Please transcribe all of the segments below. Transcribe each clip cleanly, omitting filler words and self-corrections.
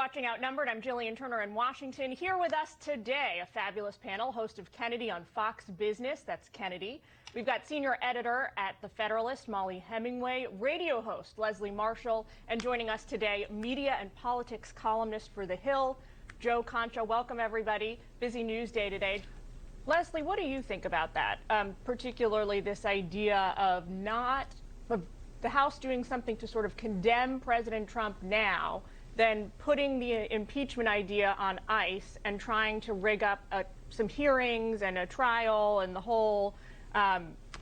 watching Outnumbered. I'm Jillian Turner in Washington. Here with us today, a fabulous panel, host of Kennedy on Fox Business. That's Kennedy. We've got senior editor at The Federalist, Molly Hemingway, radio host Leslie Marshall, and joining us today, media and politics columnist for The Hill, Joe Concha. Welcome, everybody. Busy news day today. Leslie, what do you think about that? Particularly this idea of the House doing something to sort of condemn President Trump now, then putting the impeachment idea on ice and trying to rig up some hearings and a trial and the whole,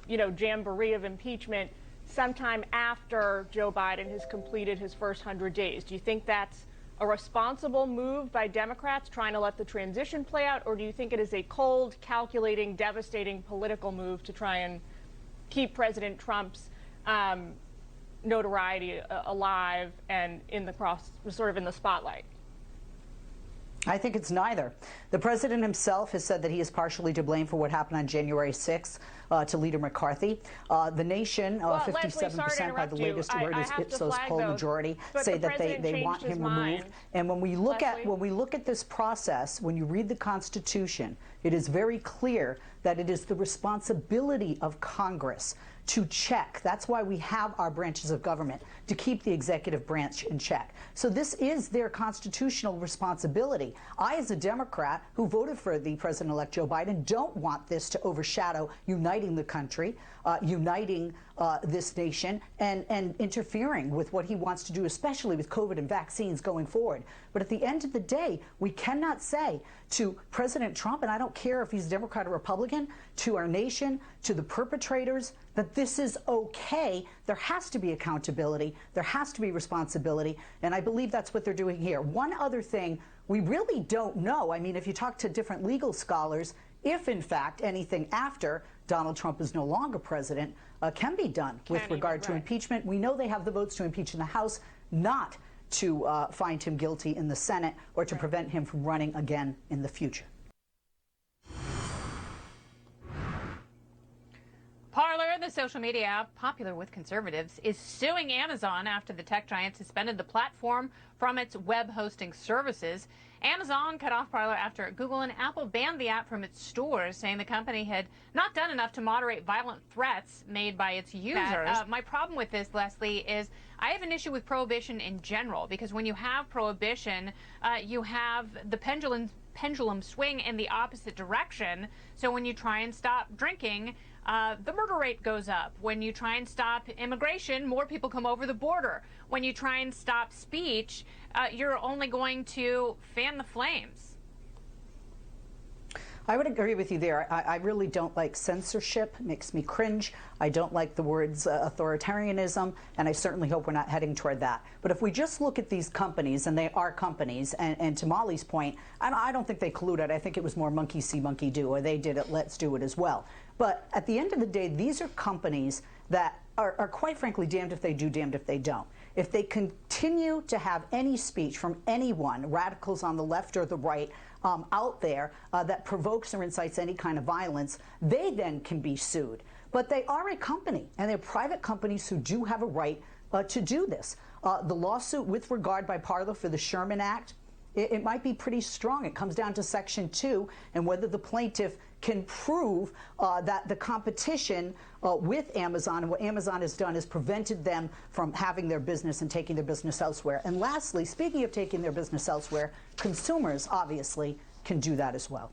jamboree of impeachment sometime after Joe Biden has completed his first 100 days. Do you think that's a responsible move by Democrats trying to let the transition play out, or do you think it is a cold, calculating, devastating political move to try and keep President Trump's notoriety alive and in the spotlight? I think it's neither. The president himself has said that he is partially to blame for what happened on January 6th to Leader McCarthy. The nation, 57% by the latest Ipsos poll majority, say that they want him removed. And when we look at this process, when you read the Constitution, it is very clear that it is the responsibility of Congress to check. That's why we have our branches of government, to keep the executive branch in check. So this is their constitutional responsibility. I, as a Democrat who voted for the President-elect Joe Biden, don't want this to overshadow uniting the country, uniting this nation, and interfering with what he wants to do, especially with COVID and vaccines going forward. But at the end of the day, we cannot say to President Trump, and I don't care if he's Democrat or Republican, to our nation, to the perpetrators, that this is okay. There has to be accountability. There has to be responsibility. And I believe that's what they're doing here. One other thing, we really don't know. I mean, if you talk to different legal scholars, if in fact anything after Donald Trump is no longer president can be done with regard to impeachment. We know they have the votes to impeach in the House, not to find him guilty in the Senate or to prevent him from running again in the future. Parler, the social media app popular with conservatives, is suing Amazon after the tech giant suspended the platform from its web hosting services. Amazon cut off Parler after Google and Apple banned the app from its stores, saying the company had not done enough to moderate violent threats made by its users. My problem with this, Leslie, is I have an issue with prohibition in general, because when you have prohibition, you have the pendulum swing in the opposite direction. So when you try and stop drinking, the murder rate goes up. When you try and stop immigration, more people come over the border. When you try and stop speech, you're only going to fan the flames. I would agree with you there. I really don't like censorship. It makes me cringe. I don't like the words authoritarianism, and I certainly hope we're not heading toward that. But if we just look at these companies, and they are companies, and to Molly's point, I don't think they colluded. I think it was more monkey see, monkey do, or they did it, let's do it as well. But at the end of the day, these are companies that are quite frankly damned if they do, damned if they don't. If they continue to have any speech from anyone, radicals on the left or the right, out there that provokes or incites any kind of violence, they then can be sued. But they are a company, and they're private companies who do have a right to do this. The lawsuit with regard by Parler for the Sherman Act, it might be pretty strong. It comes down to Section 2 and whether the plaintiff can prove that the competition with Amazon and what Amazon has done has prevented them from having their business and taking their business elsewhere. And lastly, speaking of taking their business elsewhere, consumers obviously can do that as well.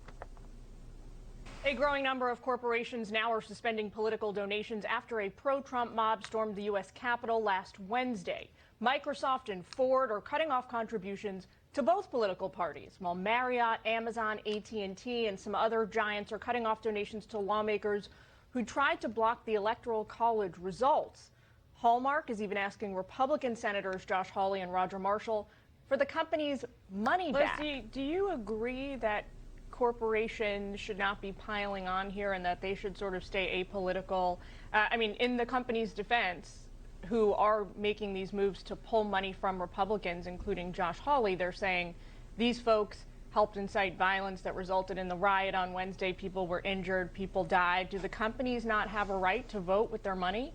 A growing number of corporations now are suspending political donations after a pro-Trump mob stormed the U.S. Capitol last Wednesday. Microsoft and Ford are cutting off contributions to both political parties, while Marriott, Amazon, AT&T, and some other giants are cutting off donations to lawmakers who tried to block the Electoral College results. Hallmark is even asking Republican Senators Josh Hawley and Roger Marshall for the company's money back. Leslie, do you agree that corporations should not be piling on here and that they should sort of stay apolitical? In the company's defense, who are making these moves to pull money from Republicans, including Josh Hawley, they're saying these folks helped incite violence that resulted in the riot on Wednesday. People were injured, people died. Do the companies not have a right to vote with their money?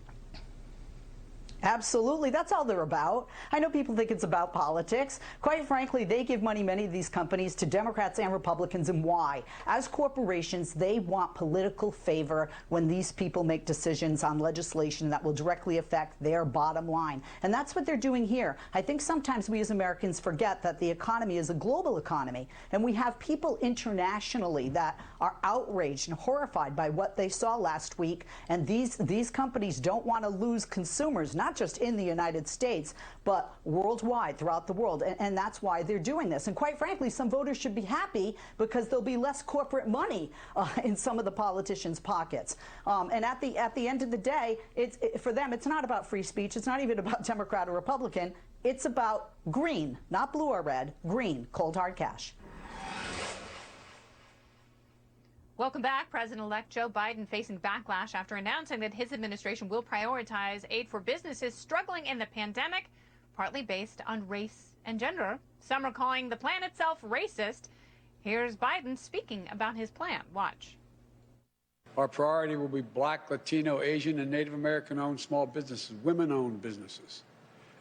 Absolutely. That's all they're about. I know people think it's about politics. Quite frankly, they give money, many of these companies, to Democrats and Republicans. And why? As corporations, they want political favor when these people make decisions on legislation that will directly affect their bottom line. And that's what they're doing here. I think sometimes we as Americans forget that the economy is a global economy. And we have people internationally that are outraged and horrified by what they saw last week. And these companies don't want to lose consumers, not just in the United States, but worldwide, throughout the world. And that's why they're doing this. And quite frankly, some voters should be happy because there'll be less corporate money in some of the politicians' pockets. And at the end of the day, for them, it's not about free speech. It's not even about Democrat or Republican. It's about green, not blue or red, green, cold hard cash. Welcome back. President-elect Joe Biden facing backlash after announcing that his administration will prioritize aid for businesses struggling in the pandemic, partly based on race and gender. Some are calling the plan itself racist. Here's Biden speaking about his plan. Watch. Our priority will be Black, Latino, Asian, and Native American-owned small businesses, women-owned businesses,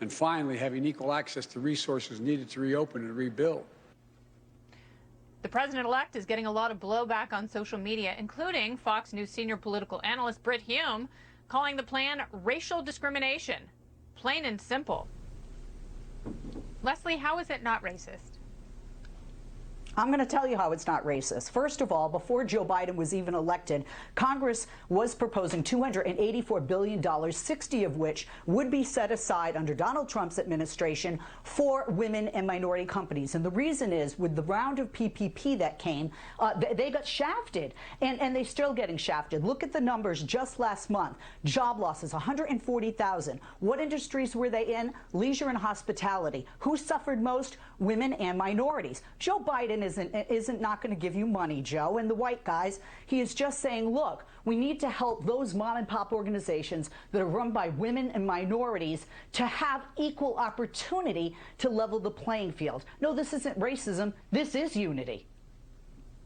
and finally having equal access to resources needed to reopen and rebuild. The president-elect is getting a lot of blowback on social media, including Fox News senior political analyst Brit Hume calling the plan racial discrimination. Plain and simple. Leslie, how is it not racist? I'm going to tell you how it's not racist. First of all, before Joe Biden was even elected, Congress was proposing $284 billion, 60 of which would be set aside under Donald Trump's administration for women and minority companies. And the reason is, with the round of PPP that came, they got shafted, and they're still getting shafted. Look at the numbers just last month. Job losses, 140,000. What industries were they in? Leisure and hospitality. Who suffered most? Women and minorities. Joe Biden isn't not going to give you money, Joe, and the white guys. He is just saying, look, we need to help those mom and pop organizations that are run by women and minorities to have equal opportunity to level the playing field. No, this isn't racism. This is unity.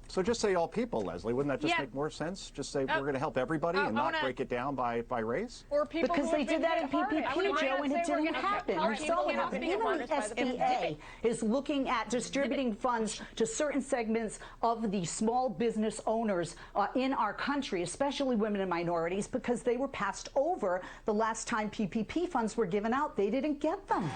So just say all people, Leslie. Wouldn't that just make more sense? Just say we're going to help everybody and not break it down by race? Or people because they did that in PPP, Joe, and it didn't happen. You saw what happened. Even the SBA is looking at distributing funds to certain segments of the small business owners in our country, especially women and minorities, because they were passed over the last time PPP funds were given out. They didn't get them.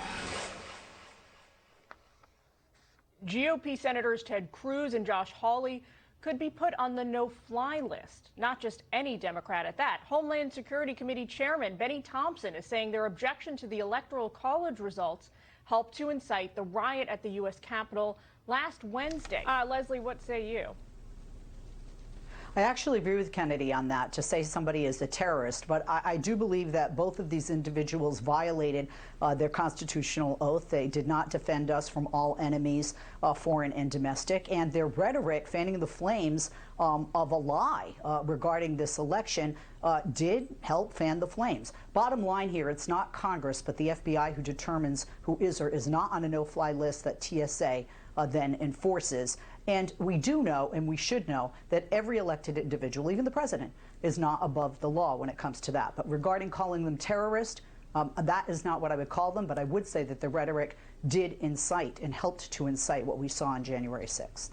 GOP Senators Ted Cruz and Josh Hawley could be put on the no-fly list. Not just any Democrat at that. Homeland Security Committee Chairman Benny Thompson is saying their objection to the Electoral College results helped to incite the riot at the U.S. Capitol last Wednesday. Leslie, what say you? I actually agree with Kennedy on that, to say somebody is a terrorist, but I do believe that both of these individuals violated their constitutional oath. They did not defend us from all enemies, foreign and domestic, and their rhetoric, fanning the flames of a lie regarding this election, did help fan the flames. Bottom line here, it's not Congress, but the FBI who determines who is or is not on a no-fly list that TSA then enforces. And we do know, and we should know, that every elected individual, even the president, is not above the law when it comes to that. But regarding calling them terrorists, that is not what I would call them, but I would say that the rhetoric did incite and helped to incite what we saw on January 6th.